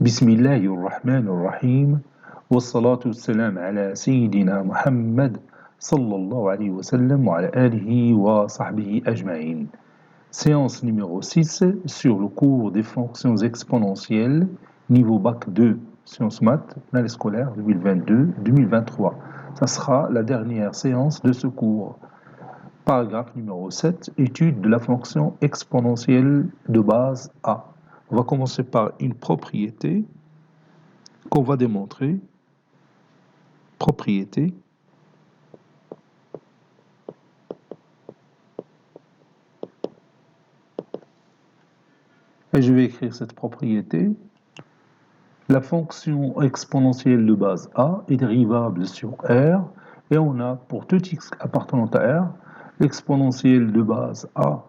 بسم الله الرحمن الرحيم والصلاة والسلام على سيدنا محمد صلى الله عليه وسلم وعلى آله وصحبه أجمعين. Séance numéro 6 sur le cours des fonctions exponentielles, niveau bac 2, sciences maths, l'année scolaire 2022-2023. Ça sera la dernière séance de ce cours. Paragraphe numéro 7, étude de la fonction exponentielle de base A. On va commencer par une propriété qu'on va démontrer. Propriété. Et je vais écrire cette propriété. La fonction exponentielle de base A est dérivable sur R et on a pour tout x appartenant à R, l'exponentielle de base A'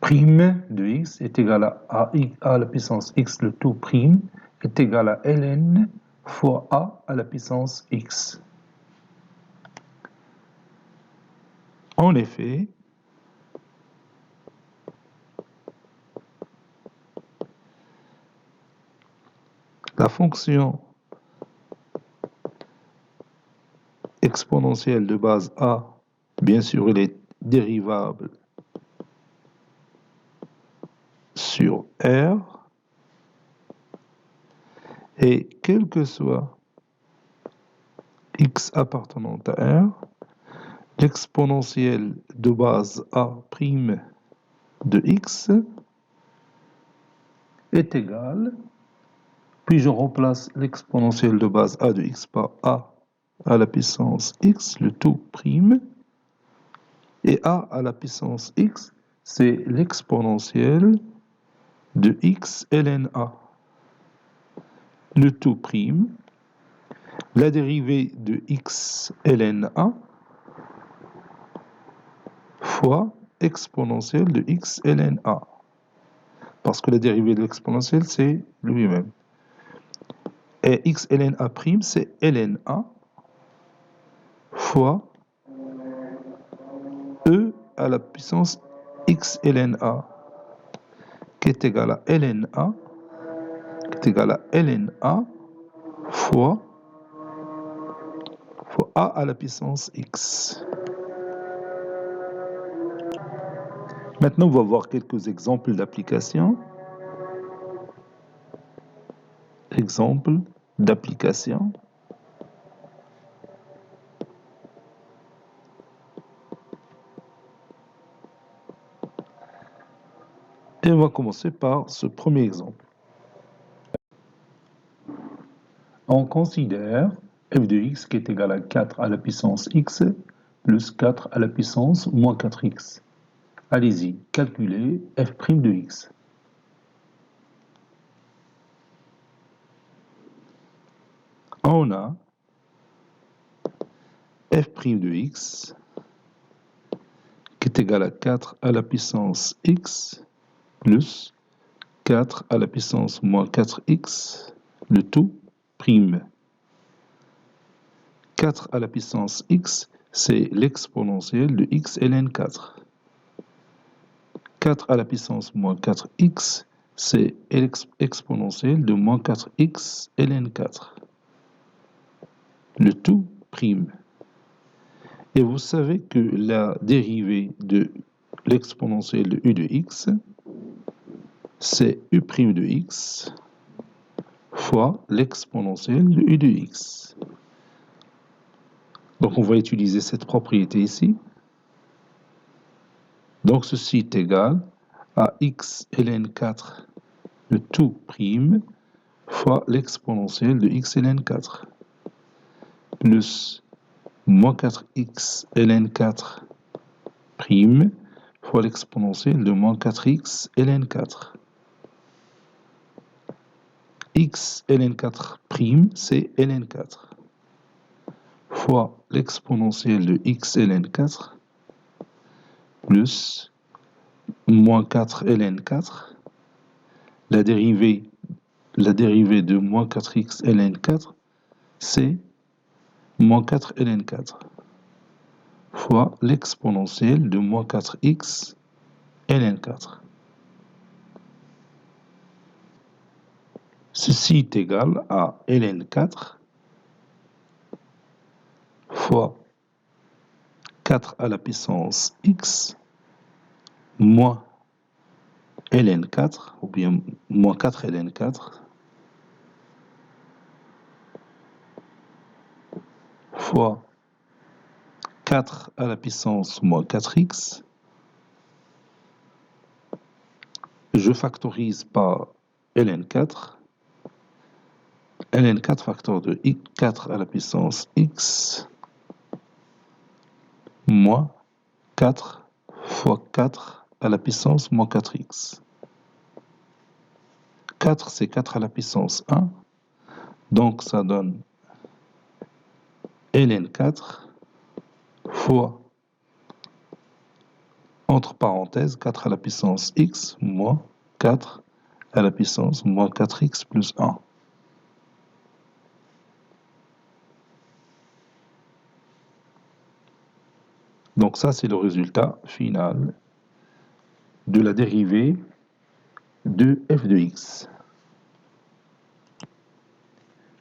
de x est égal à la puissance x, le tout prime, est égal à ln fois a à la puissance x. En effet, la fonction exponentielle de base A, bien sûr, elle est dérivable sur R, et quel que soit x appartenant à R, l'exponentielle de base A' de x est égale, puis je remplace l'exponentielle de base A de x par A à la puissance x, le tout prime, et A à la puissance x, c'est l'exponentielle de x ln A. Le tout prime, la dérivée de x ln A fois exponentielle de x ln A. Parce que la dérivée de l'exponentielle, c'est lui-même. Et x ln A', c'est ln A fois e à la puissance x ln A, qui est égal à ln A, fois a à la puissance x. Maintenant, on va voir quelques exemples d'application. Exemple d'application. Et on va commencer par ce premier exemple. On considère f de x qui est égal à 4 à la puissance x plus 4 à la puissance moins 4x. Allez-y, calculez f' de x. On a f' de x qui est égal à 4 à la puissance x plus 4 à la puissance moins 4x, le tout prime. 4 à la puissance x, c'est l'exponentielle de x ln 4. 4 à la puissance moins 4x, c'est l'exponentielle de moins 4x ln 4. Le tout prime. Et vous savez que la dérivée de l'exponentielle de u de x, c'est u' de x fois l'exponentielle de u de x. Donc on va utiliser cette propriété ici. Donc ceci est égal à x ln 4, le tout prime, fois l'exponentielle de x ln 4, plus moins 4x ln 4 prime, fois l'exponentielle de moins 4x ln 4. X ln 4 prime, c'est ln 4, fois l'exponentielle de x ln 4, plus moins 4 ln 4, la dérivée de moins 4x ln 4, c'est moins 4 ln 4, fois l'exponentielle de moins 4x ln 4. Ceci est égal à ln 4 fois 4 à la puissance x moins ln 4, ou bien moins 4 ln 4, fois 4 à la puissance moins 4x. Je factorise par ln 4. ln 4 facteur de 4 à la puissance x moins 4 fois 4 à la puissance moins 4x. 4, c'est 4 à la puissance 1. Donc, ça donne ln 4 fois, entre parenthèses, 4 à la puissance x moins 4 à la puissance moins 4x plus 1. Donc ça, c'est le résultat final de la dérivée de f de x.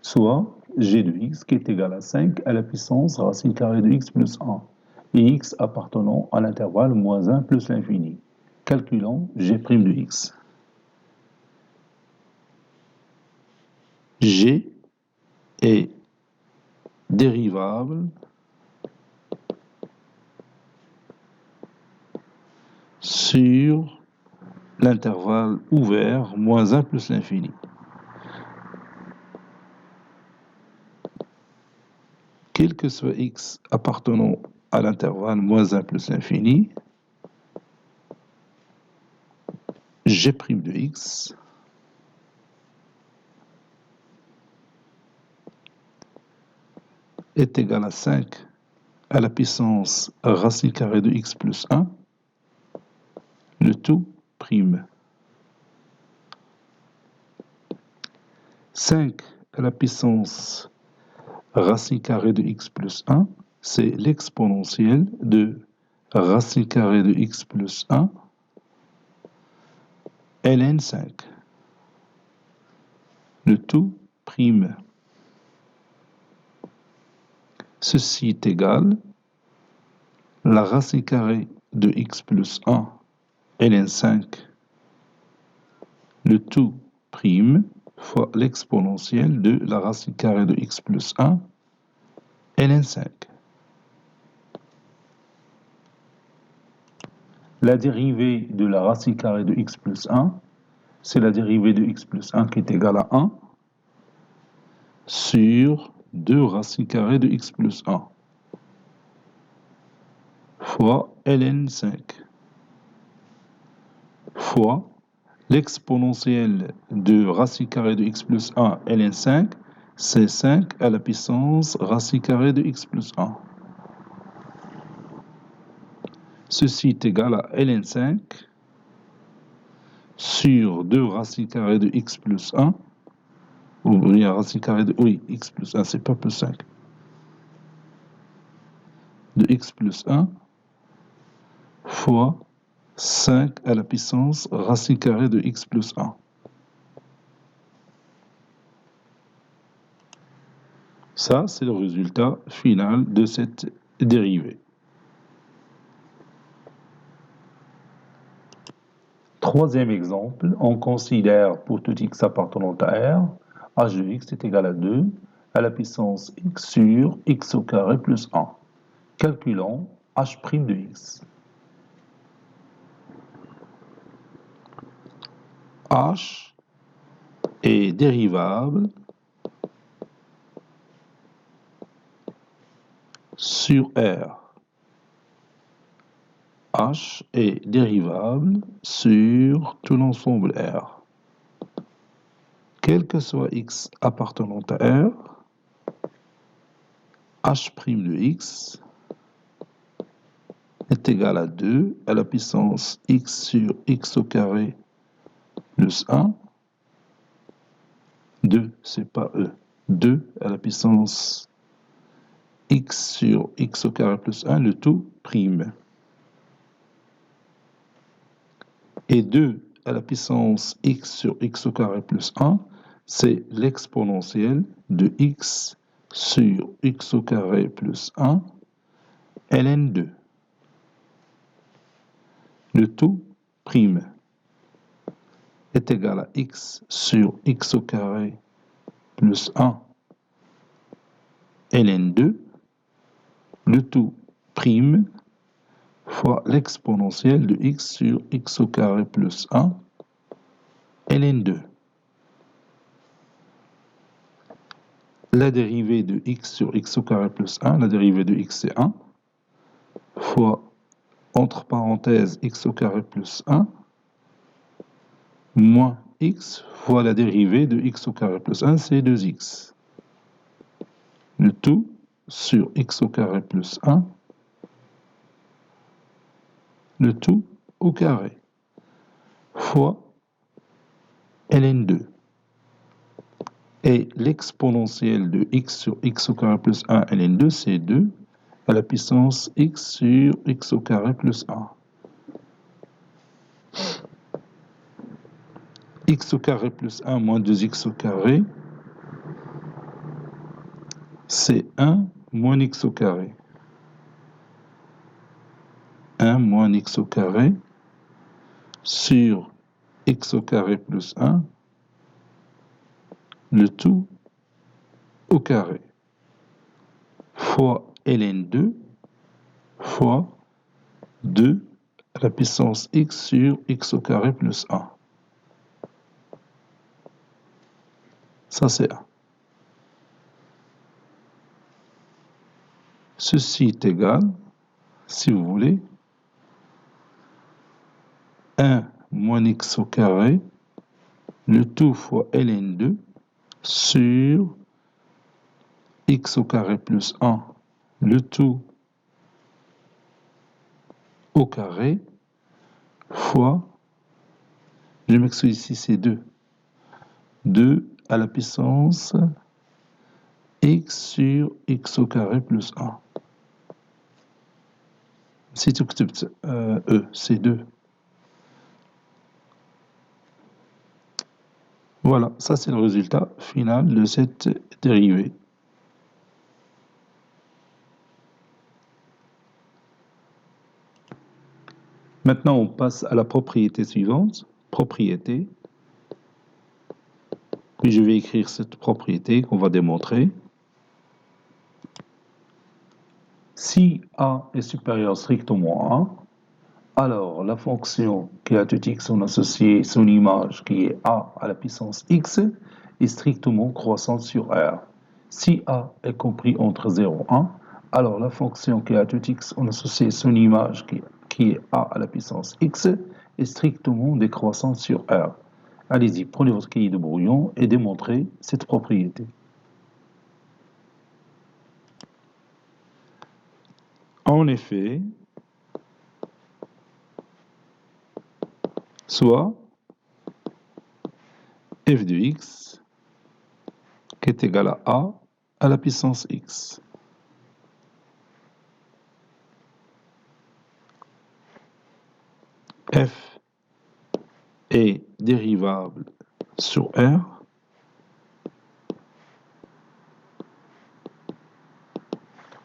Soit g de x qui est égal à 5 à la puissance racine carrée de x plus 1, et x appartenant à l'intervalle moins 1 plus l'infini. Calculons g' de x. G est dérivable sur l'intervalle ouvert moins 1 plus l'infini. Quel que soit x appartenant à l'intervalle moins 1 plus l'infini, g' de x est égal à 5 à la puissance racine carrée de x plus 1, le tout prime. 5 à la puissance racine carrée de x plus 1, c'est l'exponentielle de racine carrée de x plus 1 ln 5. Le tout prime. Ceci est égal la racine carrée de x plus 1 ln 5, le tout prime, fois l'exponentielle de la racine carrée de x plus 1 ln 5. La dérivée de la racine carrée de x plus 1, c'est la dérivée de x plus 1 qui est égale à 1 sur 2 racines carrées de x plus 1 fois ln 5 fois l'exponentielle de racine carrée de x plus 1 ln 5, c'est 5 à la puissance racine carrée de x plus 1. Ceci est égal à ln 5 sur 2 racines carrées de x plus 1, ou bien racine carrée de, oui, x plus 1, c'est pas plus 5, de x plus 1 fois 5 à la puissance racine carrée de x plus 1. Ça, c'est le résultat final de cette dérivée. Troisième exemple, on considère pour tout x appartenant à R, h de x est égal à 2 à la puissance x sur x au carré plus 1. Calculons h' de x. H est dérivable sur R. H est dérivable sur tout l'ensemble R. Quel que soit x appartenant à R, h' de x est égal à 2 à la puissance x sur x au carré plus 1. 2, c'est pas E. 2 à la puissance x sur x au carré plus 1, le tout prime. Et 2 à la puissance x sur x au carré plus 1, c'est l'exponentielle de x sur x au carré plus 1 ln 2. Le tout prime est égal à x sur x au carré plus 1 ln 2. Le tout prime fois l'exponentielle de x sur x au carré plus 1 ln 2. La dérivée de x sur x au carré plus 1, la dérivée de x c'est 1, fois, entre parenthèses, x au carré plus 1, moins x fois la dérivée de x au carré plus 1, c'est 2x. Le tout sur x au carré plus 1, le tout au carré, fois ln 2. Et l'exponentielle de x sur x au carré plus 1 ln 2, c'est 2 à la puissance x sur x au carré plus 1. X au carré plus 1 moins 2x au carré, c'est 1 moins x au carré. 1 moins x au carré sur x au carré plus 1, le tout au carré, fois ln 2 fois 2 à la puissance x sur x au carré plus 1. Ça, c'est 1. Ceci est égal, si vous voulez, 1 moins x au carré, le tout fois ln 2 sur x au carré plus 1, le tout au carré, fois, je m'excuse ici, c'est 2. 2 à la puissance x sur x au carré plus 1. Si tu acceptes c'est 2. Voilà, ça c'est le résultat final de cette dérivée. Maintenant, on passe à la propriété suivante. Propriété. Puis je vais écrire cette propriété qu'on va démontrer. Si A est supérieur strictement à 1, alors la fonction qui a tout x en associé son image qui est A à la puissance x est strictement croissante sur R. Si A est compris entre 0 et 1, alors la fonction qui a tout x en associé son image qui est A à la puissance x est strictement décroissante sur R. Allez-y, prenez votre cahier de brouillon et démontrez cette propriété. En effet, soit f de x qui est égal à A à la puissance x. F est dérivable sur R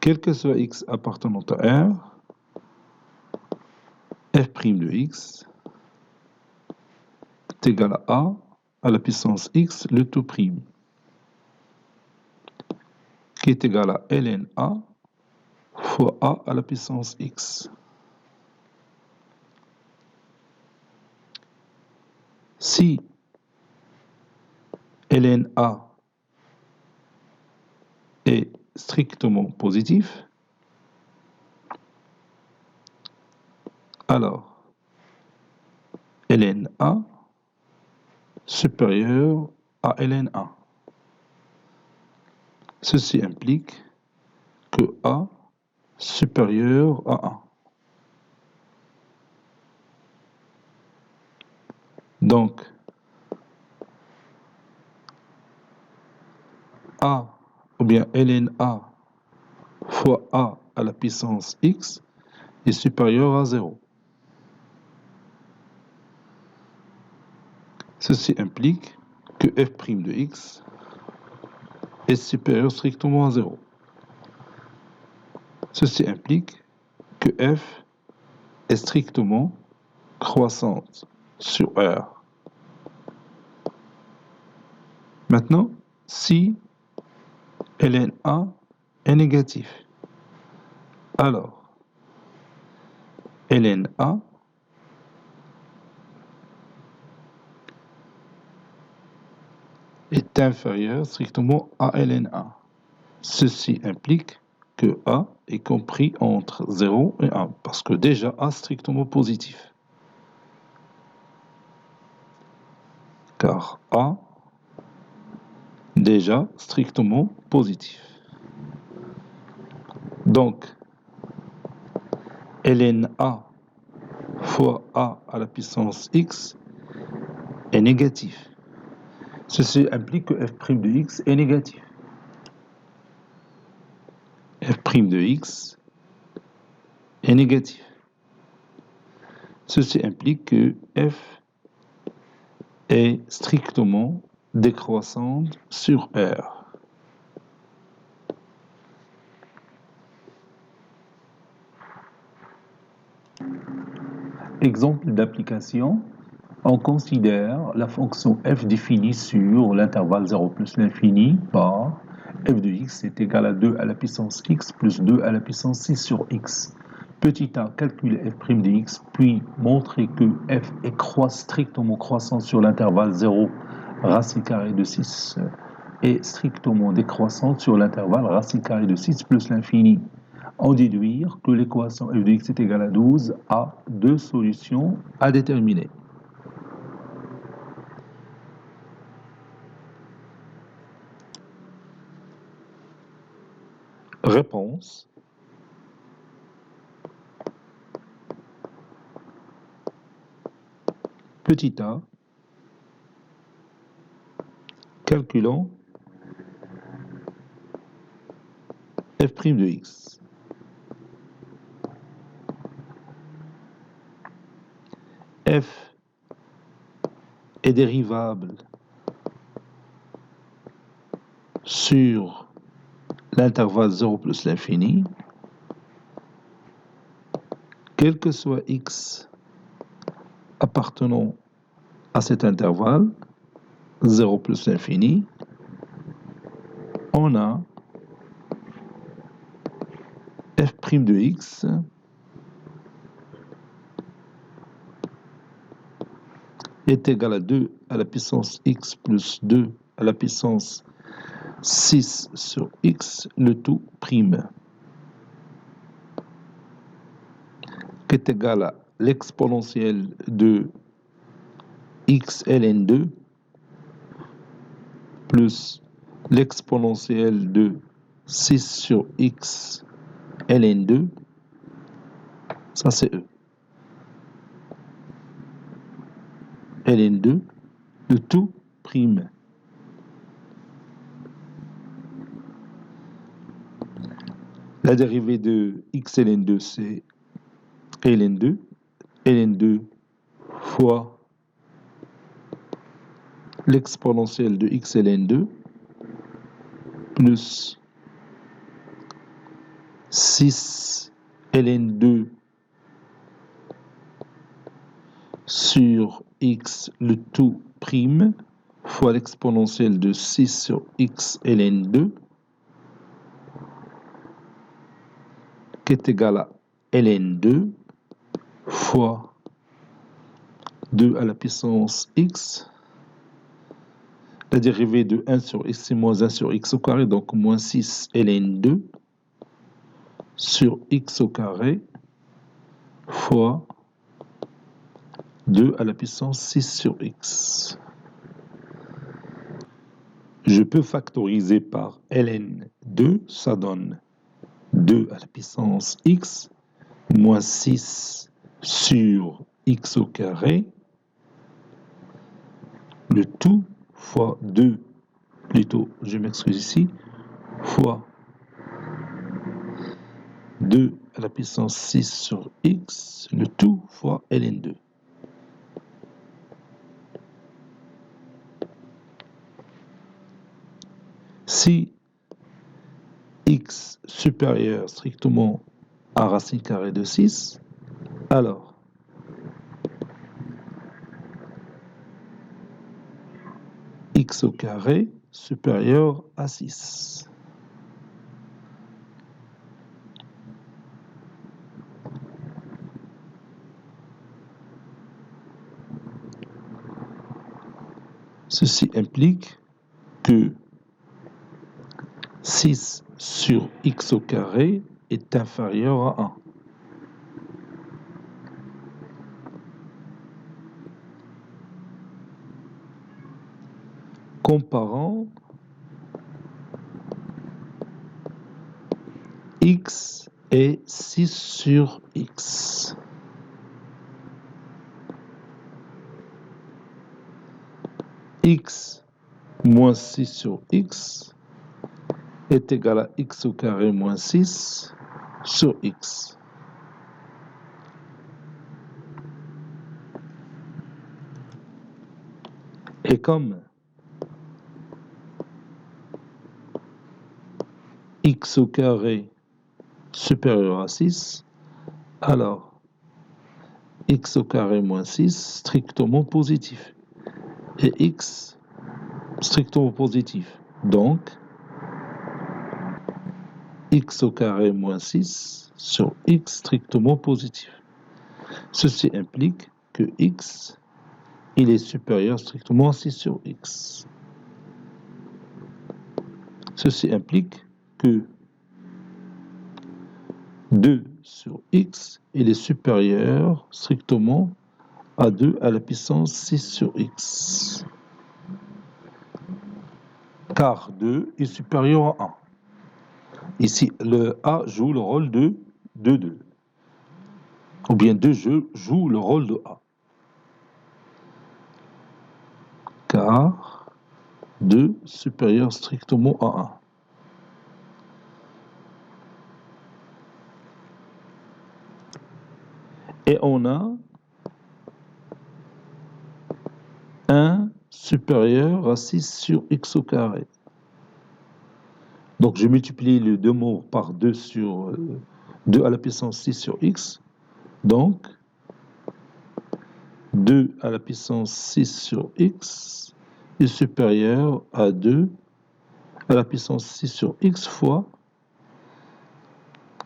quel que soit x appartenant à R, f' de x est égal à A à la puissance x, le tout prime, qui est égal à ln A fois A à la puissance x. Si ln A est strictement positif, alors ln A supérieur à ln A. Ceci implique que A supérieur à 1. Donc, A ou bien ln A fois A à la puissance x est supérieur à 0. Ceci implique que f' de x est supérieur strictement à 0. Ceci implique que f est strictement croissante sur R. Maintenant, si ln A est négatif, alors ln A est inférieur strictement à ln A. Ceci implique que A est compris entre 0 et 1, parce que déjà A est strictement positif. Car A déjà strictement positif. Donc, ln A fois A à la puissance x est négatif. Ceci implique que f' de x est négatif. F' de x est négatif. Ceci implique que f est strictement décroissante sur R. Exemple d'application, on considère la fonction f définie sur l'intervalle 0 plus l'infini par f de x est égal à 2 à la puissance x plus 2 à la puissance 6 sur x. Petit a, calculer f' de x, puis montrer que f est strictement croissant sur l'intervalle 0 racine carrée de 6 et strictement décroissante sur l'intervalle racine carrée de 6 plus l'infini. En déduire que l'équation f de x est égale à 12 a deux solutions à déterminer. Réponse. Petit a, calculons f' de x. F est dérivable sur l'intervalle 0 plus l'infini, quel que soit x appartenant à cet intervalle, 0 plus l'infini, on a f' de x est égal à 2 à la puissance x plus 2 à la puissance 6 sur x, le tout prime, qui est égal à l'exponentielle de x ln 2 plus l'exponentielle de 6 sur x ln 2, ça c'est E. ln 2, le tout prime. La dérivée de x ln 2, c'est ln 2. ln 2 fois l'exponentielle de x ln 2 plus 6 ln 2 sur x le tout prime fois l'exponentielle de 6 sur x ln 2 qui est égal à ln 2 fois 2 à la puissance x. La dérivée de 1 sur x, c'est moins 1 sur x au carré, donc moins 6 ln 2 sur x au carré fois 2 à la puissance 6 sur x. Je peux factoriser par ln 2, ça donne 2 à la puissance x moins 6 sur x au carré, le tout fois 2, plutôt, je m'excuse ici, fois 2 à la puissance 6 sur x, le tout fois ln 2. Si x supérieur strictement à racine carrée de 6, alors x au carré supérieur à 6. Ceci implique que 6 sur x au carré est inférieur à 1. Comparant x et 6 sur x. X moins 6 sur x est égal à x au carré moins 6 sur x. Et comme x au carré supérieur à 6, alors x au carré moins 6 strictement positif. Et x strictement positif. Donc, x au carré moins 6 sur x strictement positif. Ceci implique que x, il est supérieur strictement à 6 sur x. Ceci implique que 2 sur x, il est supérieur strictement à 2 à la puissance 6 sur x. Car 2 est supérieur à 1. Ici, le a joue le rôle de 2. Ou bien 2 joue le rôle de a. Car 2 supérieur strictement à 1. Et on a 1 supérieur à 6 sur x au carré. Donc je multiplie les deux mots par 2 sur 2 à la puissance 6 sur x. Donc 2 à la puissance 6 sur x est supérieur à 2 à la puissance 6 sur x fois,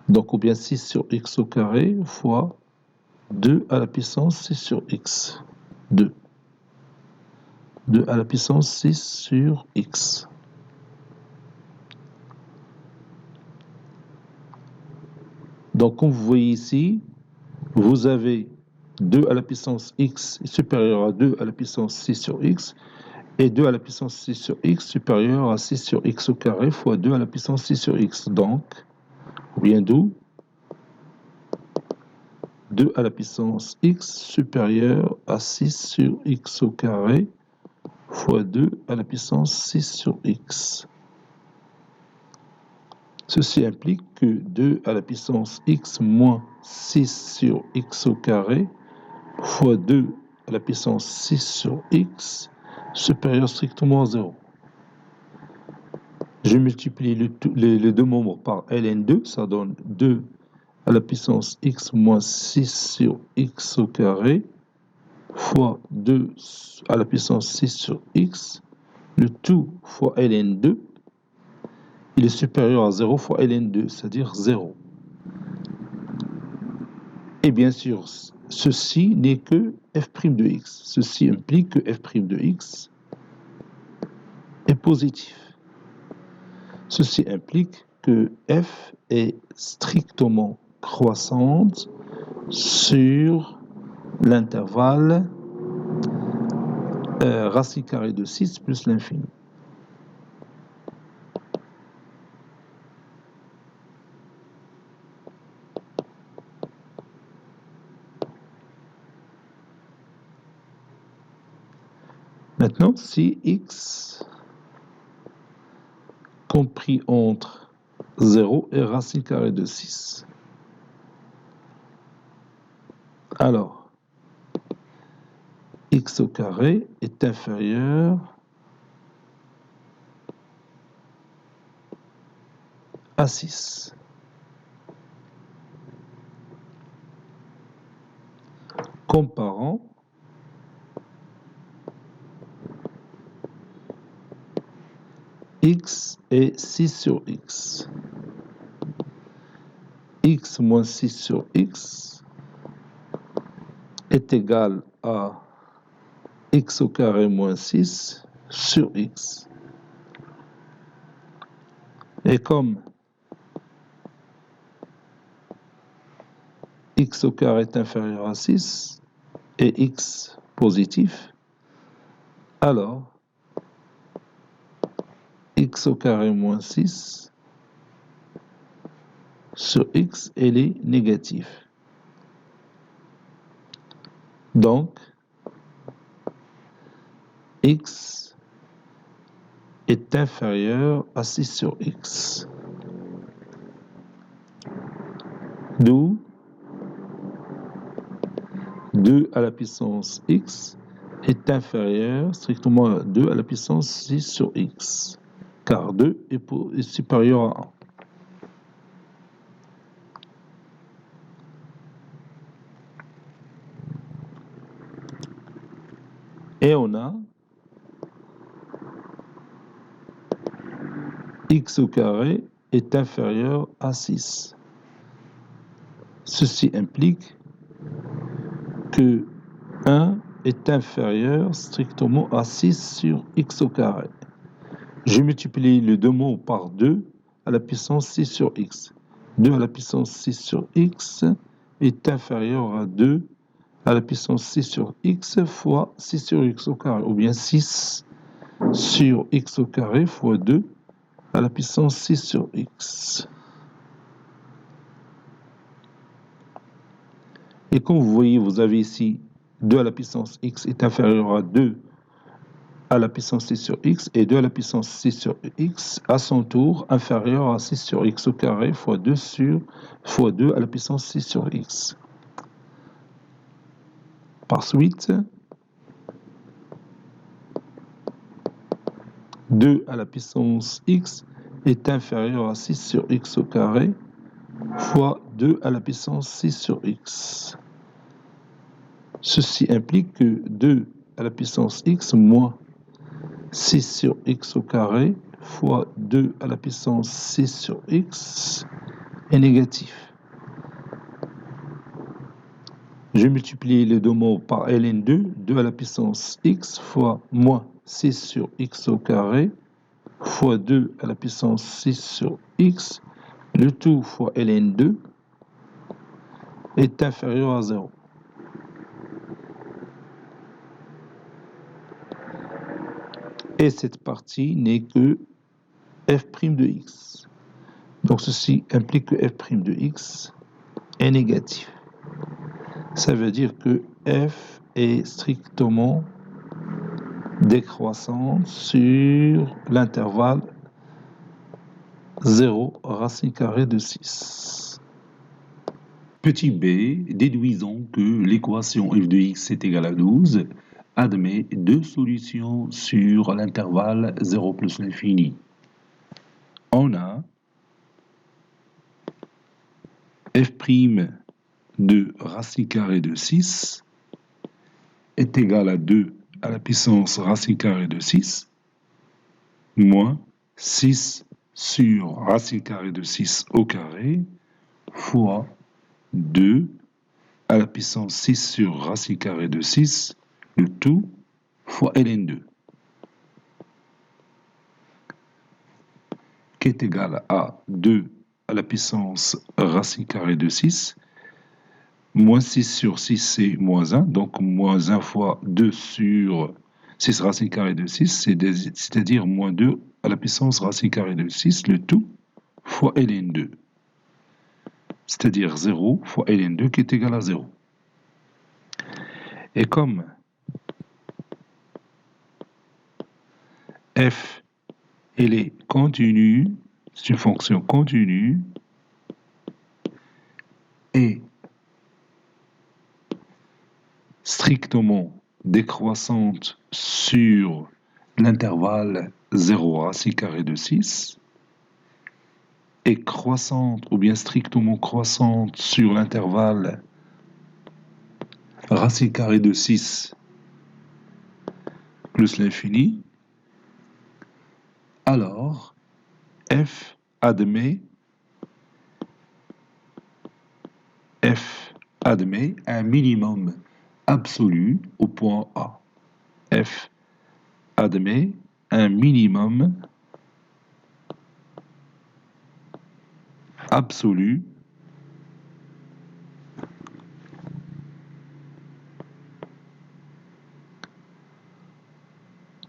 donc ou bien 6 sur x au carré fois 2 à la puissance 6 sur x. 2. 2 à la puissance 6 sur x. Donc, comme vous voyez ici, vous avez 2 à la puissance x supérieur à 2 à la puissance 6 sur x, et 2 à la puissance 6 sur x supérieur à 6 sur x au carré fois 2 à la puissance 6 sur x. Donc, bien d'où 2 à la puissance x supérieur à 6 sur x au carré fois 2 à la puissance 6 sur x. Ceci implique que 2 à la puissance x moins 6 sur x au carré fois 2 à la puissance 6 sur x supérieur strictement à 0. Je multiplie les deux membres par ln2, ça donne 2 à la puissance x moins 6 sur x au carré fois 2 à la puissance 6 sur x, le tout fois ln2, il est supérieur à 0 fois ln2, c'est-à-dire 0. Et bien sûr, ceci n'est que f' de x. Ceci implique que f' de x est positif. Ceci implique que f est strictement croissante sur l'intervalle racine carrée de 6 plus l'infini. Maintenant, si x compris entre 0 et racine carrée de 6. Alors, x au carré est inférieur à 6. Comparons x et 6 sur x. X moins 6 sur x est égal à x au carré moins 6 sur x. Et comme x au carré est inférieur à 6 et x positif, alors x au carré moins 6 sur x, elle est négative. Donc, x est inférieur à 6 sur x. D'où 2 à la puissance x est inférieur strictement à 2 à la puissance 6 sur x, car 2 est supérieur à 1. Et on a x au carré est inférieur à 6. Ceci implique que 1 est inférieur strictement à 6 sur x au carré. Je multiplie les deux mots par 2 à la puissance 6 sur x. 2 à la puissance 6 sur x est inférieur à 2 à la puissance 6 sur x fois 6 sur x au carré, ou bien 6 sur x au carré fois 2 à la puissance 6 sur x. Et comme vous voyez, vous avez ici 2 à la puissance x est inférieur à 2 à la puissance 6 sur x, et 2 à la puissance 6 sur x à son tour inférieur à 6 sur x au carré fois 2 à la puissance 6 sur x. Par suite, 2 à la puissance x est inférieur à 6 sur x au carré fois 2 à la puissance 6 sur x. Ceci implique que 2 à la puissance x moins 6 sur x au carré fois 2 à la puissance 6 sur x est négatif. Je multiplie les deux mots par ln2, 2 à la puissance x fois moins 6 sur x au carré fois 2 à la puissance 6 sur x, le tout fois ln2 est inférieur à 0. Et cette partie n'est que f' de x. Donc ceci implique que f' de x est négatif. Ça veut dire que f est strictement décroissante sur l'intervalle 0 racine carrée de 6. Petit b, déduisons que l'équation f de x est égale à 12, admet deux solutions sur l'intervalle 0 plus l'infini. On a f' de racine carrée de 6 est égal à 2 à la puissance racine carrée de 6 moins 6 sur racine carrée de 6 au carré fois 2 à la puissance 6 sur racine carrée de 6, le tout fois ln2, qui est égal à 2 à la puissance racine carrée de 6, moins 6 sur 6, c'est moins 1, donc moins 1 fois 2 sur 6 racine carrée de 6, c'est-à-dire moins 2 à la puissance racine carrée de 6, le tout fois ln2, c'est-à-dire 0 fois ln2 qui est égal à 0. Et comme f, elle est continue, c'est une fonction continue, et strictement décroissante sur l'intervalle 0 racine carrée de 6, est croissante ou bien strictement croissante sur l'intervalle racine carrée de 6 plus l'infini, alors f admet un minimum absolu au point A. F admet un minimum absolu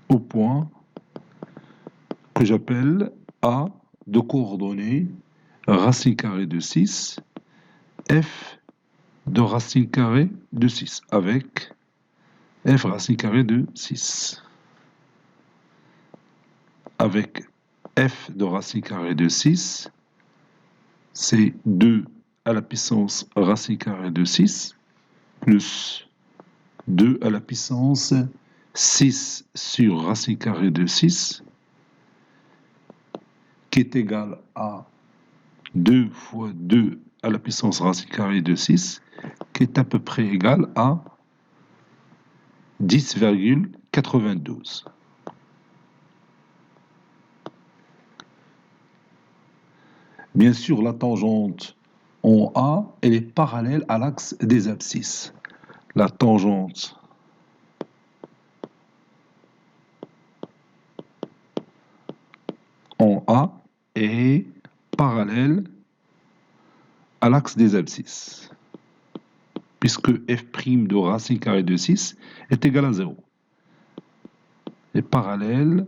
au point que j'appelle A de coordonnées racine carrée de 6, f de racine carrée de 6 avec f racine carrée de 6. Avec f de racine carrée de 6, c'est 2 à la puissance racine carrée de 6 plus 2 à la puissance 6 sur racine carrée de 6 qui est égal à 2 fois 2 à la puissance racine carrée de 6 qui est à peu près égal à 10,92. Bien sûr, la tangente en A, elle est parallèle à l'axe des abscisses. La tangente en A est parallèle à l'axe des abscisses, puisque f' de racine carrée de 6 est égal à 0. Est parallèle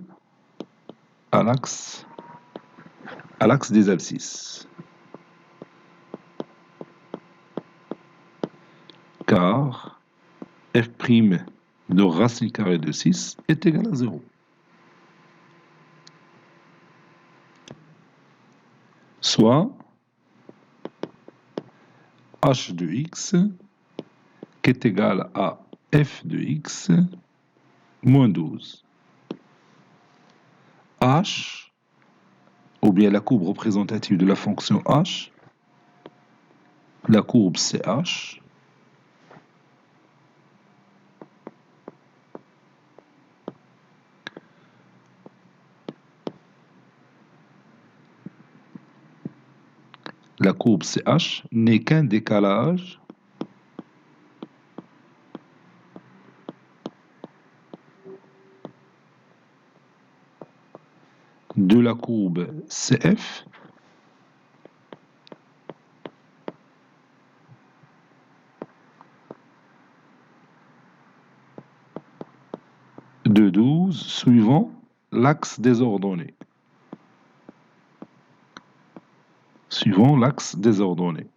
à l'axe des abscisses. Car f' de racine carrée de 6 est égal à 0. Soit h de x qui est égal à f de x moins 12. H, ou bien la courbe représentative de la fonction h, la courbe CH, la courbe CH n'est qu'un décalage de la courbe CF de 12 suivant l'axe des ordonnées. Suivant l'axe des ordonnées.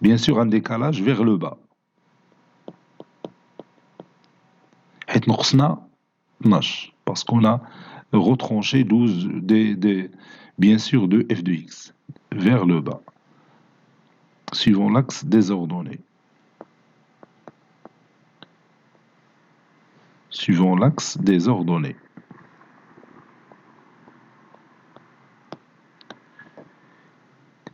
Bien sûr, un décalage vers le bas. Parce qu'on a retranché 12 bien sûr de f de x vers le bas, suivant l'axe des ordonnées. Suivant l'axe des ordonnées.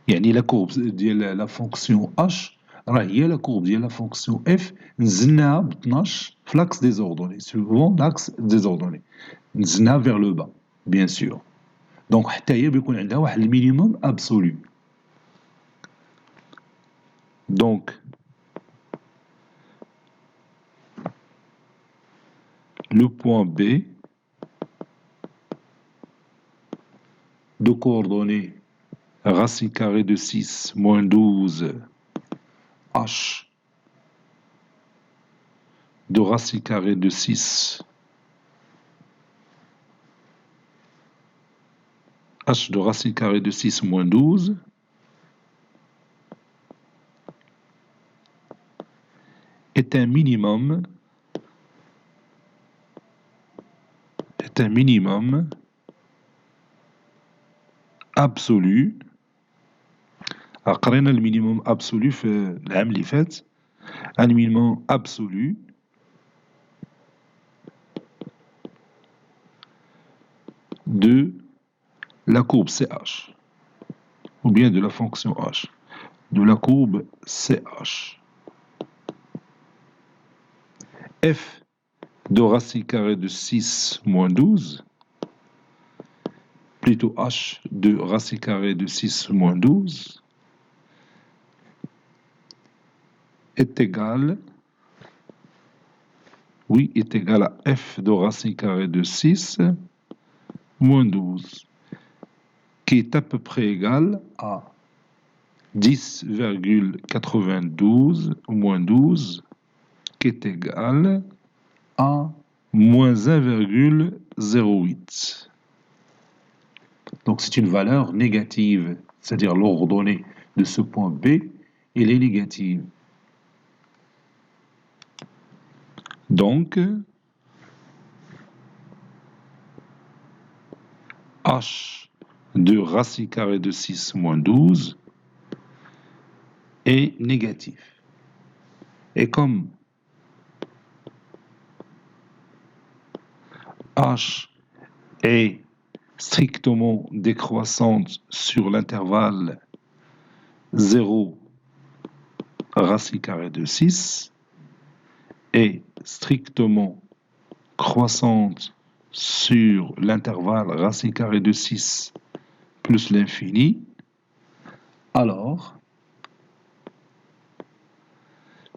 يعني la courbe ديال la fonction h راه هي la courbe ديال la fonction f نزلناها ب 12 في l'axe des ordonnées, suivant l'axe des ordonnées. نزلناها vers le bas, bien sûr. Donc حتى هي بيكون عندها واحد المينيموم absolu. Donc le point B de coordonnées racine carrée de 6 moins 12 h de racine carrée de 6 h de racine carrée de 6 moins 12 est un minimum absolu. قرينا المينيموم absolu في العام اللي فات. Un minimum absolu de la courbe CH, ou bien de la fonction h, de la courbe CH. F de racine carrée de 6 moins 12, plutôt h de racine carrée de 6 moins 12, est égal, oui, est égal à f de racine carrée de 6 moins 12, qui est à peu près égal à 10,92 moins 12, qui est égal à moins 1,08. Donc c'est une valeur négative, c'est-à-dire l'ordonnée de ce point B, elle est négative. Donc, h de racine carrée de 6 moins 12 est négatif. Et comme h est strictement décroissante sur l'intervalle 0 racine carrée de 6 est strictement croissante sur l'intervalle racine carrée de 6 plus l'infini, alors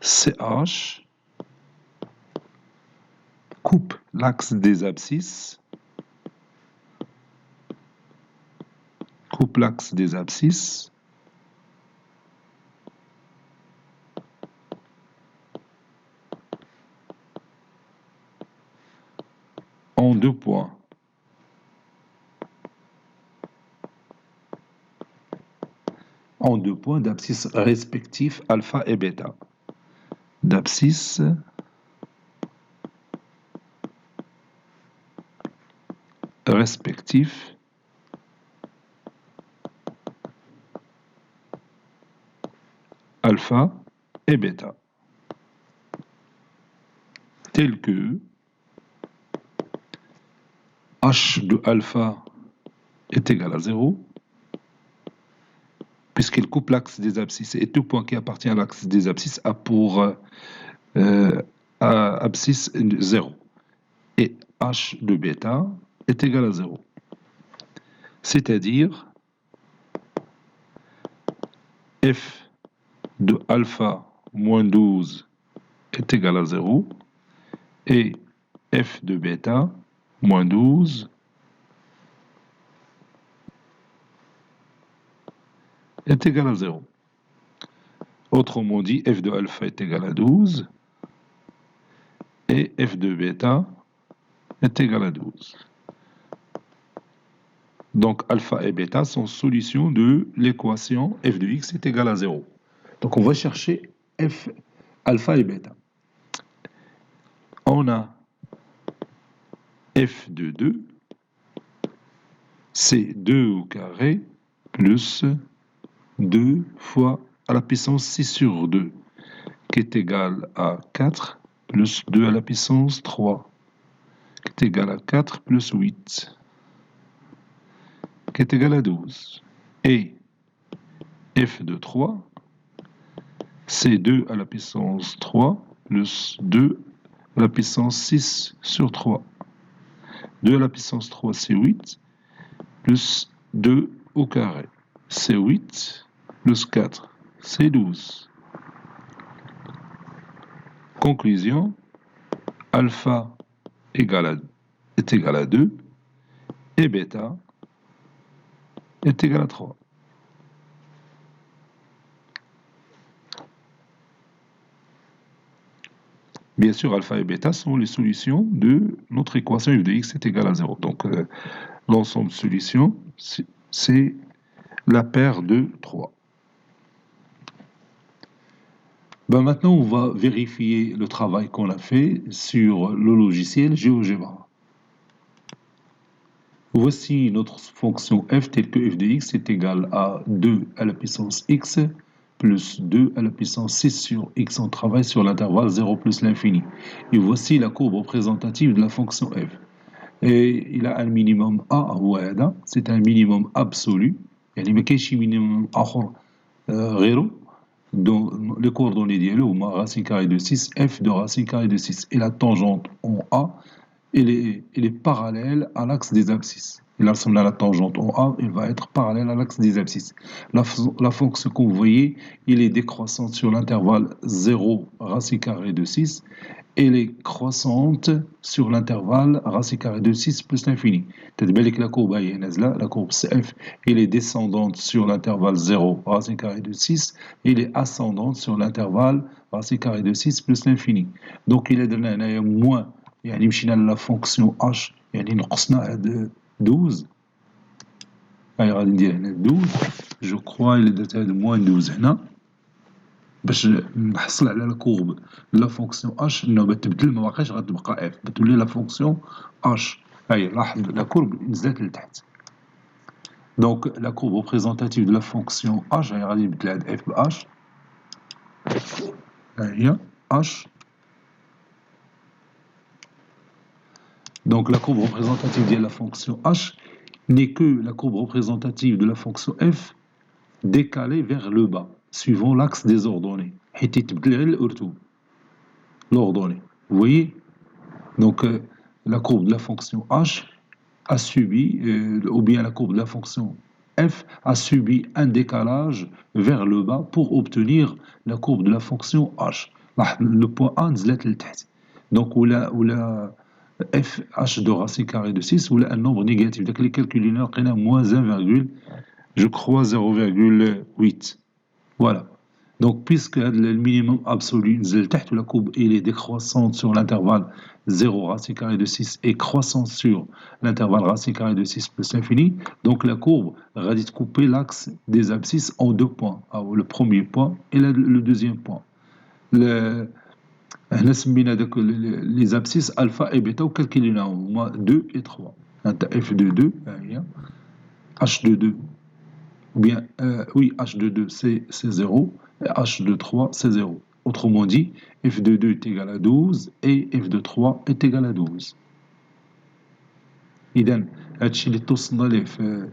CH coupe l'axe des abscisses, en deux points. En deux points d'abscisse respectifs alpha et bêta. D'abscisse respectifs alpha et bêta. Tel que h de alpha est égal à 0, puisqu'il coupe l'axe des abscisses, et tout point qui appartient à l'axe des abscisses a pour abscisse 0. Et h de bêta est égal à 0. C'est-à-dire f de alpha moins 12 est égal à 0 et f de bêta moins 12 est égal à 0. Autrement dit, f de alpha est égal à 12 et f de bêta est égal à 12. Donc alpha et bêta sont solutions de l'équation f de x est égal à 0. Donc on va chercher f, alpha et bêta. On a f de 2, c'est 2 au carré plus 2 fois à la puissance 6 sur 2, qui est égal à 4 plus 2 à la puissance 3, qui est égal à 4 plus 8, qui est égal à 12. Et f de 3, c'est 2 à la puissance 3 plus 2 à la puissance 6 sur 3. 2 à la puissance 3, c'est 8, plus 2 au carré, c'est 8, plus 4, c'est 12. Conclusion, alpha est égal à 2 et bêta est égal à 3. Bien sûr, alpha et bêta sont les solutions de notre équation f de x est égal à 0. Donc, l'ensemble de solutions, c'est la paire de 3. Ben maintenant, on va vérifier le travail qu'on a fait sur le logiciel GeoGebra. Voici notre fonction f telle que f de x est égal à 2 à la puissance x plus 2 à la puissance 6 sur x. On travaille sur l'intervalle 0 plus l'infini. Et voici la courbe représentative de la fonction f. et il a un minimum A, هو هذا c'est un minimum absolu يعني ما كاينش شي minimum آخر غيره. Donc les coordonnées ديالو هما racine carrée de 6 f de racine carrée de 6 et la tangente en A elle est parallèle à l'axe des abscisses. Et là, on a la tangente en A, elle va être parallèle à l'axe des abscisses. La fonction que vous voyez, elle est décroissante sur l'intervalle 0 racine carrée de 6. Elle est croissante sur l'intervalle racine carrée de 6 plus l'infini. C'est-à-dire que la courbe la courbe CF, elle est descendante sur l'intervalle 0 racine carrée de 6. Elle est ascendante sur l'intervalle racine carrée de 6 plus l'infini. Donc, il est moins. يعني مشينا لا فونكسيون اش يعني نقصنا هاد 12 هاي غادي ندير هنا 12 جو كخوا الا درت هاد موان 12 هنا باش نحصل على لا كورب لا فونكسيون اش انه تبدل ما باقاش غتبقى اف بتولي لا فونكسيون اش هاي لاحظ لا كورب نزلت لتحت دونك لا كورب ريبريزونتاتيف دو لا فونكسيون اش هاي غادي نبدل هاد اف باش ها هي اش. Donc la courbe représentative de la fonction h n'est que la courbe représentative de la fonction f décalée vers le bas, suivant l'axe des ordonnées. L'ordonnée. Vous voyez? Donc la courbe de la fonction h a subi, ou bien la courbe de la fonction f a subi un décalage vers le bas pour obtenir la courbe de la fonction h. Le point A نزلت لتحت. Donc ولا f h de racine carrée de 6 ou un nombre négatif. Donc les calculs on a moins 1, je crois 0,8. Voilà. Donc puisque le minimum absolu la courbe il est décroissante sur l'intervalle 0 racine carrée de 6 et croissante sur l'intervalle racine carrée de 6 plus l'infini, donc la courbe va couper l'axe des abscisses en deux points. Alors, le premier point et le deuxième point. هنا سمينا داك les abscisses alpha et bêta وكالكليناهم هما 2 et 3. انت f de 2 ها هي h de 2 ou bien oui h de 2 c'est 0 et h de 3 c'est 0. Autrement dit, f de 2 est égal à 12 et f de 3 est égal à 12. إذن هادشي اللي توصلنا ليه في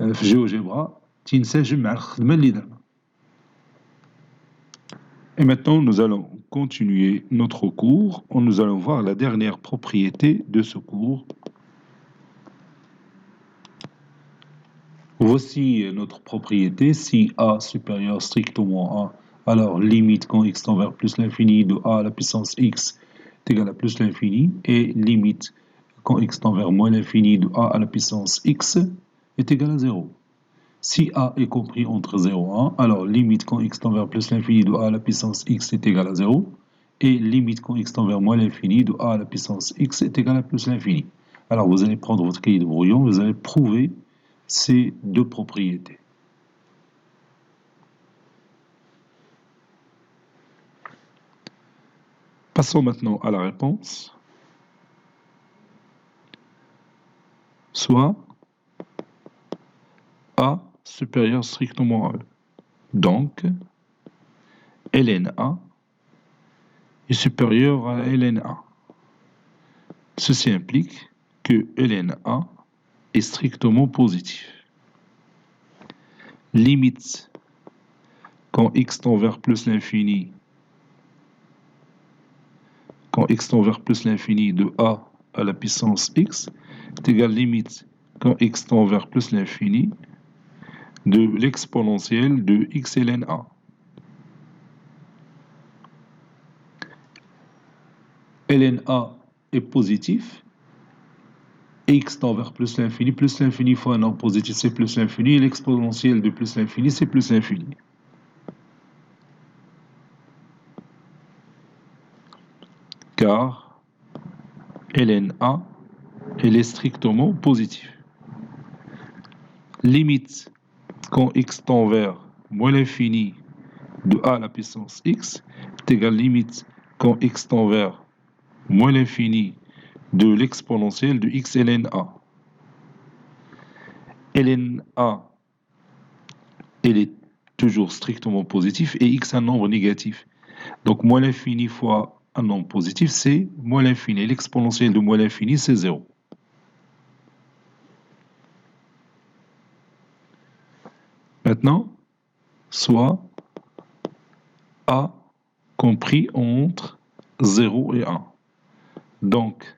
GeoGebra تينسجم مع الخدمة اللي درنا. Et maintenant, nous allons continuer notre cours. Nous allons voir la dernière propriété de ce cours. Voici notre propriété. Si A supérieur strictement à, alors limite quand x tend vers plus l'infini de A à la puissance x est égal à plus l'infini, et limite quand x tend vers moins l'infini de A à la puissance x est égal à 0. Si A est compris entre 0 et 1, alors limite quand x tend vers plus l'infini de A à la puissance x est égal à 0, et limite quand x tend vers moins l'infini de A à la puissance x est égal à plus l'infini. Alors vous allez prendre votre cahier de brouillon, vous allez prouver ces deux propriétés. Passons maintenant à la réponse. Soit A supérieur strictement à E. Donc, ln A est supérieur à ln A. Ceci implique que ln A est strictement positif. Limite quand x tend vers plus l'infini, de A à la puissance x est égal limite quand x tend vers plus l'infini de l'exponentielle de x ln A. ln A est positif, et x tend vers plus l'infini fois un nombre positif c'est plus l'infini, et l'exponentielle de plus l'infini c'est plus l'infini. Car ln A elle est strictement positive. Limite quand x tend vers moins l'infini de A à la puissance x est égal limite quand x tend vers moins l'infini de l'exponentielle de x ln A. Ln A, elle est toujours strictement positif et x un nombre négatif. Donc moins l'infini fois un nombre positif, c'est moins l'infini. L'exponentielle de moins l'infini, c'est 0. Maintenant, soit A compris entre 0 et 1. Donc,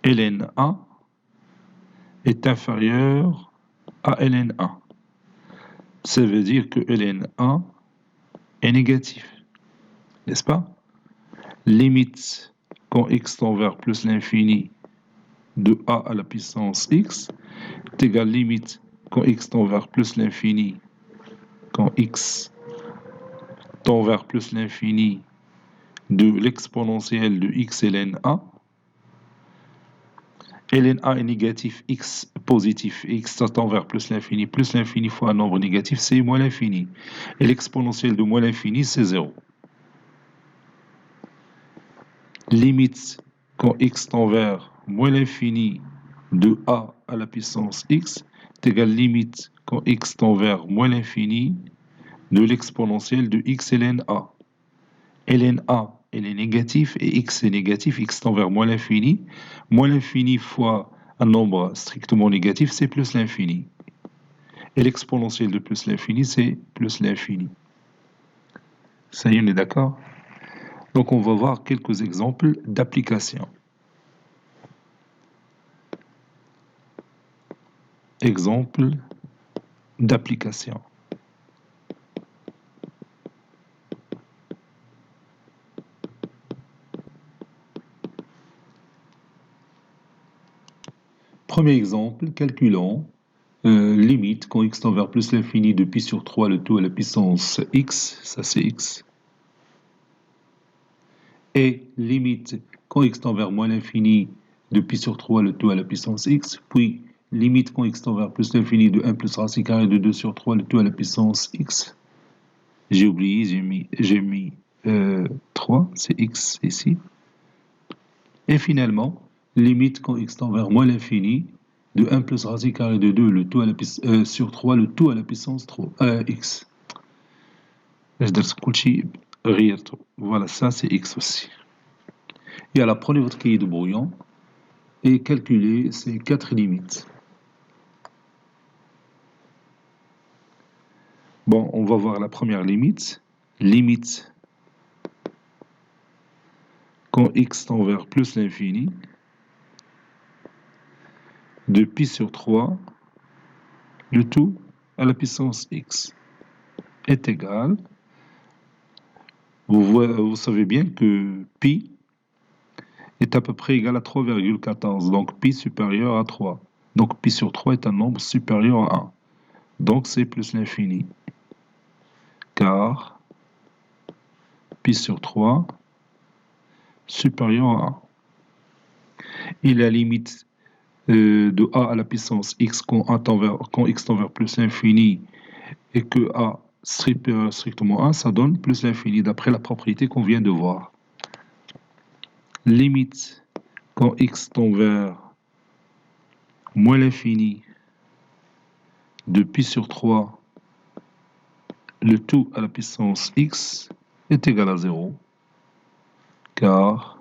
ln A est inférieur à ln 1. Ça veut dire que ln A est négatif, n'est-ce pas? Limite quand x tend vers plus l'infini de A à la puissance x est égale limite quand x tend vers plus l'infini, quand x tend vers plus l'infini de l'exponentielle de x ln A. ln A est négatif, x positif, x tend vers plus l'infini fois un nombre négatif, c'est moins l'infini. Et l'exponentielle de moins l'infini, c'est 0. Limite quand x tend vers moins l'infini de A à la puissance x est égale limite quand x tend vers moins l'infini de l'exponentielle de x ln A. ln A, elle est négative et x est négatif, x tend vers moins l'infini fois un nombre strictement négatif, c'est plus l'infini. Et l'exponentielle de plus l'infini, c'est plus l'infini. Ça y est, on est d'accord? Donc on va voir quelques exemples d'application. Exemple d'application. Premier exemple, calculons limite quand x tend vers plus l'infini de pi sur 3 le tout à la puissance x, ça c'est x, et limite quand x tend vers moins l'infini de pi sur 3 le tout à la puissance x, puis limite quand x tend vers plus l'infini de 1 plus racine carrée de 2 sur 3 le tout à la puissance x. J'ai oublié, j'ai mis 3, c'est x ici. Et finalement, limite quand x tend vers moins l'infini de 1 plus racine carrée de 2 le tout à la sur 3 le tout à la puissance 3, x. Voilà, ça c'est x aussi. Et alors, prenez votre cahier de brouillon et calculez ces 4 limites. Bon, on va voir la première limite. Limite quand x tend vers plus l'infini de pi sur 3 le tout à la puissance x est égal. Vous savez bien que pi est à peu près égal à 3,14. Donc pi supérieur à 3. Donc pi sur 3 est un nombre supérieur à 1. Donc c'est plus l'infini. Car pi sur 3 supérieur à 1. Et la limite de a à la puissance x quand x tend vers plus l'infini et que a strictement 1, ça donne plus l'infini d'après la propriété qu'on vient de voir. Limite quand x tend vers moins l'infini de pi sur 3 le tout à la puissance x est égal à 0, car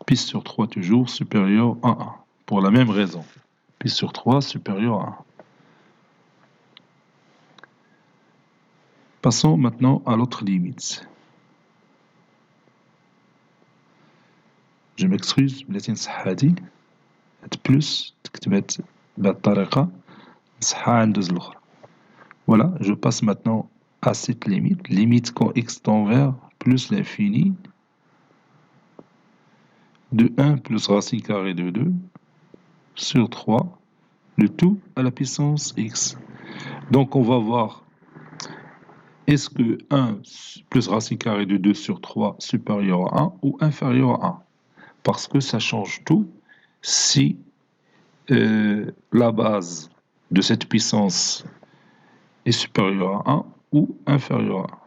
pi sur 3 toujours supérieur à 1, pour la même raison. Pi sur 3 supérieur à 1. Passons maintenant à l'autre limite. Je m'excuse, بلاتي نصحى هادي plus تكتبات بهاد الطريقة نصحى ندوز الأخرى. Voilà, je passe maintenant à cette limite. Limite quand x tend vers plus l'infini de 1 plus racine carrée de 2 sur 3, le tout à la puissance x. Donc on va voir, est-ce que 1 plus racine carrée de 2 sur 3 supérieur à 1 ou inférieur à 1? Parce que ça change tout si la base de cette puissance est supérieure à 1 ou inférieure à 1.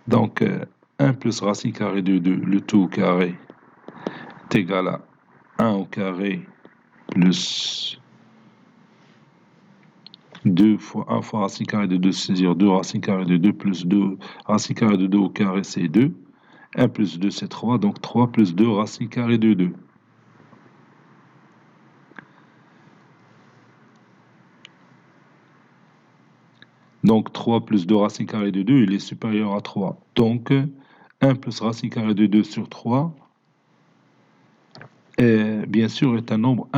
Donc 1 plus racine carrée de 2, le tout au carré, est égal à 1 au carré plus 2 fois 1 fois racine carrée de 2, c'est-à-dire 2 racine carrée de 2 plus 2 racine carrée de 2 au carré, c'est 2. 1 plus 2, c'est 3, donc 3 plus 2 racine carrée de 2. Donc 3 plus 2 racine carrée de 2, il est supérieur à 3. Donc 1 plus racine carrée de 2 sur 3, bien sûr, est un nombre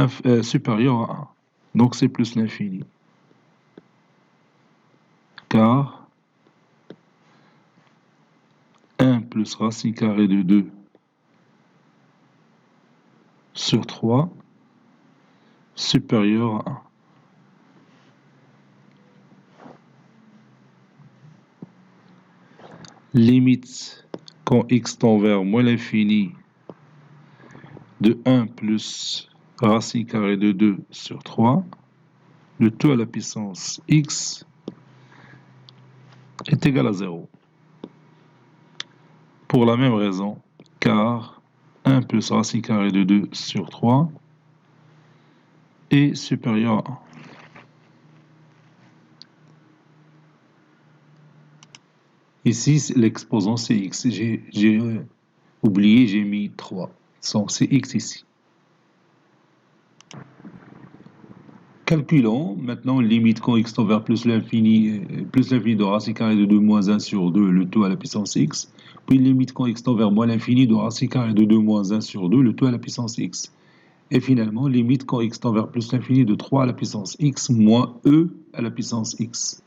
supérieur à 1. Donc c'est plus l'infini. Car 1 plus racine carrée de 2 sur 3 supérieur à 1. Limite quand x tend vers moins l'infini de 1 plus racine carrée de 2 sur 3, le tout à la puissance x est égal à 0. Pour la même raison, car 1 plus racine carrée de 2 sur 3 est supérieur à 1. Ici, l'exposant c'est x. J'ai oublié, j'ai mis 3. Donc c'est x ici. Calculons maintenant limite quand x tend vers plus l'infini de racine carrée de 2 moins 1 sur 2, le tout à la puissance x. Puis limite quand x tend vers moins l'infini de racine carrée de 2 moins 1 sur 2, le tout à la puissance x. Et finalement, limite quand x tend vers plus l'infini de 3 à la puissance x moins e à la puissance x.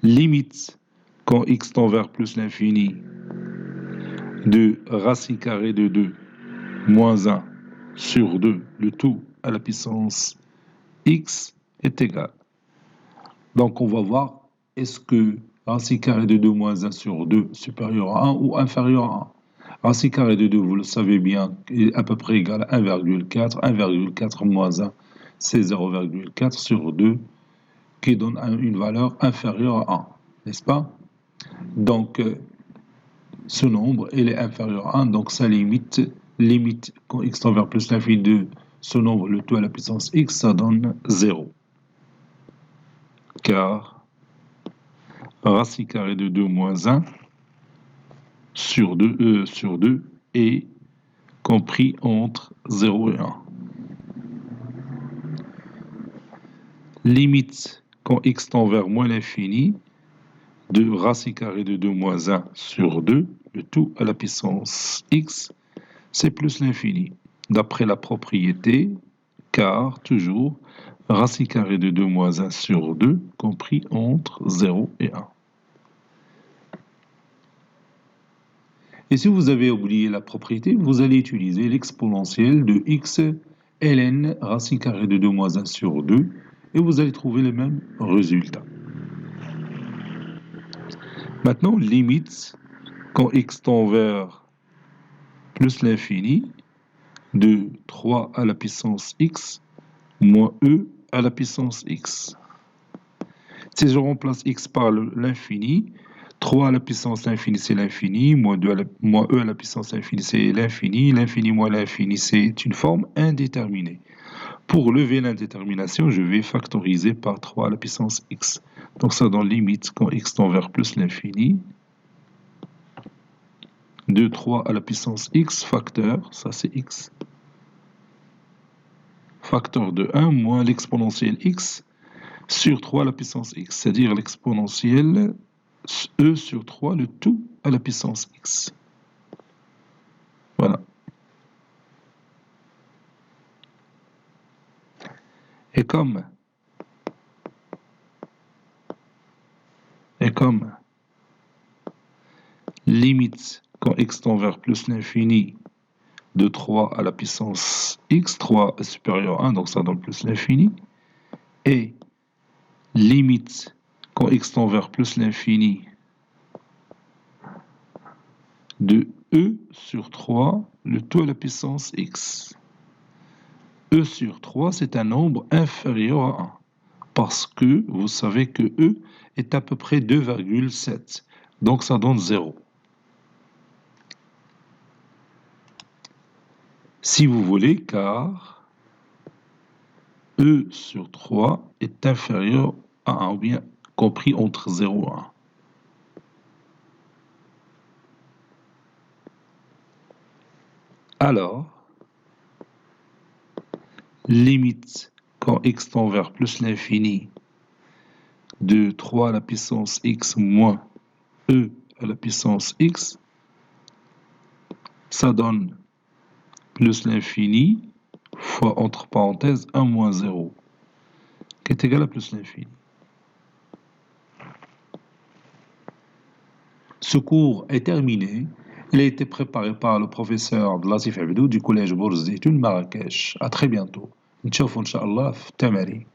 Limite quand x tend vers plus l'infini de racine carrée de 2 moins 1 sur 2, le tout à la puissance x est égal. Donc on va voir, est-ce que racine carrée de 2 moins 1 sur 2 supérieur à 1 ou inférieur à 1? Racine carrée de 2, vous le savez bien, est à peu près égal à 1,4. 1,4 moins 1, c'est 0,4 sur 2, qui donne une valeur inférieure à 1, n'est-ce pas? Donc, ce nombre, il est inférieur à 1, donc sa limite quand x tend vers plus l'infini de ce nombre, le tout à la puissance x, ça donne 0. Car racine carrée de 2 moins 1 sur 2 est compris entre 0 et 1. Limite quand x tend vers moins l'infini de racine carrée de 2 moins 1 sur 2, le tout à la puissance x, c'est plus l'infini. D'après la propriété, car toujours racine carrée de 2 moins 1 sur 2 compris entre 0 et 1. Et si vous avez oublié la propriété, vous allez utiliser l'exponentielle de x ln racine carrée de 2 moins 1 sur 2 et vous allez trouver le même résultat. Maintenant, limite quand x tend vers plus l'infini de 3 à la puissance x moins e à la puissance x. Si je remplace x par l'infini, 3 à la puissance l'infini, c'est l'infini, moins e à la puissance l'infini, c'est l'infini, l'infini moins l'infini, c'est une forme indéterminée. Pour lever l'indétermination, je vais factoriser par 3 à la puissance x. Donc ça donne limite quand x tend vers plus l'infini, de 3 à la puissance x facteur, ça c'est x, facteur de 1 moins l'exponentielle x sur 3 à la puissance x, c'est-à-dire l'exponentielle e sur 3, le tout à la puissance x. Voilà. Et comme limite quand x tend vers plus l'infini de 3 à la puissance x, 3 est supérieur à 1, donc ça donne plus l'infini, et limite quand x tend vers plus l'infini de e sur 3, le tout à la puissance x. E sur 3, c'est un nombre inférieur à 1, parce que vous savez que e est à peu près 2,7, donc ça donne 0. Si vous voulez, car e sur 3 est inférieur à 1, ou bien compris entre 0 et 1. Alors, limite quand quand x tend vers plus l'infini de 3 à la puissance x moins e à la puissance x, ça donne plus l'infini fois, entre parenthèses, 1 moins 0, qui est égal à plus l'infini. Ce cours est terminé. Il a été préparé par le professeur Latif Abdou du collège Bourz d'Études Marrakech. À très bientôt. نتشوفوا إن شاء الله في التمارين.